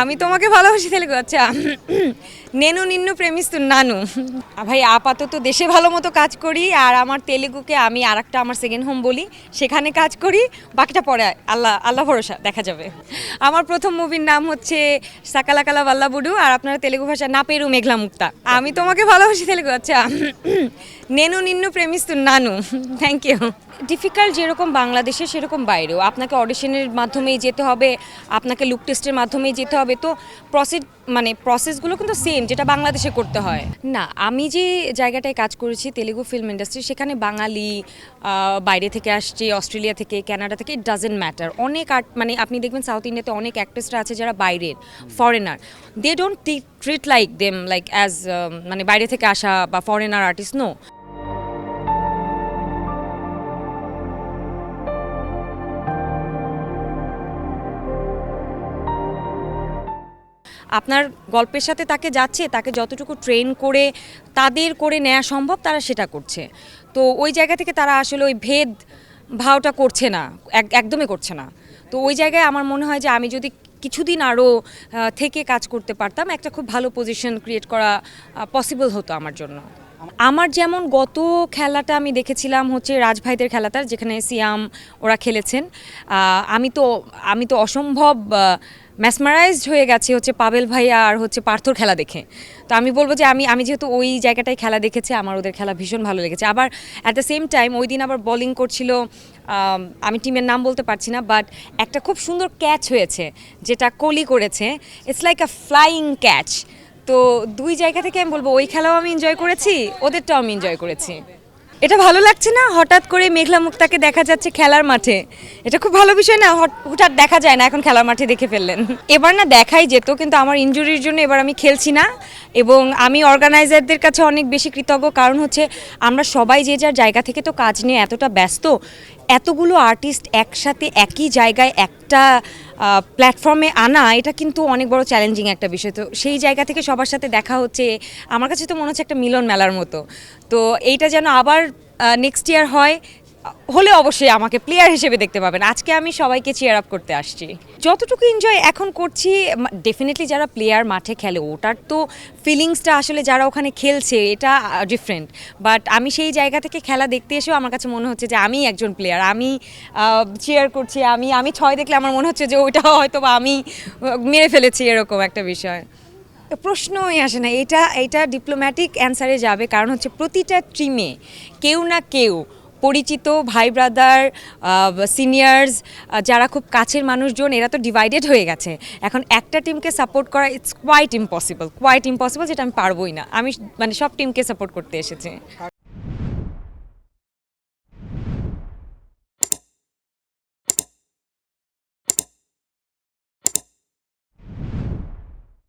আমি তোমাকে ভালোবাসি তেলেগু আচ্ছা নেনু নিন্নু প্রেমিస్తున్నాনু ভাই আপাতত দেশে ভালো মতো কাজ করি আর আমার তেলেগুকে আমি আরেকটা আমার সেকেন্ড হোম বলি সেখানে কাজ করি বাকিটা পরে আল্লাহ আল্লাহ ভরসা দেখা যাবে আমার প্রথম মুভির নাম হচ্ছে সাকালাকালা বাল্লাবুডু আর আপনারা তেলেগু ভাষা না পেরু মেঘলা মুক্তা আমি তোমাকে ভালোবাসি তেলেগু আচ্ছা nano Ninnu প্রেমিస్తున్నాনু thank you difficult যেরকম বাংলাদেশে সেরকম বাইরেও আপনাকে অডিশনের মাধ্যমেই যেতে হবে আপনাকে লুক টেস্টের মাধ্যমেই যেতে হবে তো প্রসেসগুলো কিন্তু সেম যেটা বাংলাদেশে করতে হয় না আমি যে জায়গাটায় কাজ করেছি তেলেগু ফিল্ম ইন্ডাস্ট্রি সেখানে বাঙালি বাইরে থেকে আসছে অস্ট্রেলিয়া থেকে কানাডা থেকে ইট ডাজেন্ট ম্যাটার অনেক আপনি দেখবেন সাউথ ইন্ডিয়াতে অনেক অ্যাক্ট্রেসরা আছে যারা বাইরের foreigner they don't treat like them like as বাইরে থেকে আসা বা ফরেনার আর্টিস্ট নো আপনার গল্পের সাথে তাকে যাচ্ছে তাকে যতটুকু ট্রেন করে তাদের করে নেওয়া সম্ভব তারা সেটা করছে তো ওই জায়গা থেকে তারা আসলে ওই ভেদ ভাওটা করছে না একদমই করছে না তো ওই জায়গায় আমার মনে হয় যে আমি যদি কিছুদিন আরও থেকে কাজ করতে পারতাম একটা খুব ভালো পজিশন ক্রিয়েট করা পসিবল হতো আমার জন্য আমার যেমন গত খেলাটা আমি দেখেছিলাম হচ্ছে রাজভাইদের খেলাটা যেখানে সিয়াম ওরা খেলেছেন আমি তো অসম্ভব ম্যাসমারাইজড হয়ে গেছি হচ্ছে পাবেল ভাইয়া আর হচ্ছে পার্থর খেলা দেখে তো আমি বলবো যে আমি যেহেতু ওই জায়গাটায় খেলা দেখেছি আমার ওদের খেলা ভীষণ ভালো লেগেছে আবার অ্যাট দ্য সেম টাইম ওই দিন আবার বোলিং করছিল আমি টিমের নাম বলতে পারছি না বাট একটা খুব সুন্দর ক্যাচ হয়েছে যেটা কোহলি করেছে it's like a flying catch তো দুই জায়গা থেকে আমি বলবো ওই খেলাও আমি এনজয় করেছি ওদেরটাও আমি এনজয় করেছি এটা ভালো লাগছে না হঠাৎ করে মেঘলা মুক্তাকে দেখা যাচ্ছে খেলার মাঠে এটা খুব ভালো বিষয় না হঠাৎ দেখা যায় না এখন খেলার মাঠে দেখে ফেললেন এবার না দেখাই যেত কিন্তু আমার ইনজুরির জন্য এবার আমি খেলছি না এবং আমি অর্গানাইজারদের কাছে অনেক বেশি কৃতজ্ঞ কারণ হচ্ছে আমরা সবাই যে যার জায়গা থেকে তো কাজ নিয়ে এতটা ব্যস্ত এতগুলো আর্টিস্ট একসাথে একই জায়গায় একটা প্ল্যাটফর্মে আনা এটা কিন্তু অনেক বড় চ্যালেঞ্জিং একটা বিষয় তো সেই জায়গা থেকে সবার সাথে দেখা হচ্ছে আমার কাছে তো মনে হচ্ছে একটা মিলন মেলার মতো তো এইটা যেন আবার নেক্সট ইয়ার হয় হলে অবশ্যই আমাকে প্লেয়ার হিসেবে দেখতে পাবেন আজকে আমি সবাইকে চিয়ার আপ করতে আসছি যতটুকু এনজয় এখন করছি ডেফিনেটলি যারা প্লেয়ার মাঠে খেলে ওটার তো ফিলিংসটা আসলে যারা ওখানে খেলছে এটা ডিফারেন্ট বাট আমি সেই জায়গা থেকে খেলা দেখতে এসেও আমার কাছে মনে হচ্ছে যে আমি একজন প্লেয়ার আমি চিয়ার করছি আমি 6 দেখলে আমার মনে হচ্ছে যে ওইটা হয়তো বা আমি মেরে ফেলেছি এরকম একটা বিষয় প্রশ্নই আসে না এটা ডিপ্লোম্যাটিক অ্যান্সারে যাবে কারণ হচ্ছে প্রতিটা টিমে কেউ না কেউ পরিচিত ভাই ব্রাদার সিনিয়র্স যারা খুব কাছের মানুষজন এরা তো ডিভাইডেড হয়ে গেছে এখন একটা টিমকে সাপোর্ট করা ইটস কোয়াইট ইম্পসিবল যেটা আমি পারবোই না আমি সব টিমকে সাপোর্ট করতে এসেছি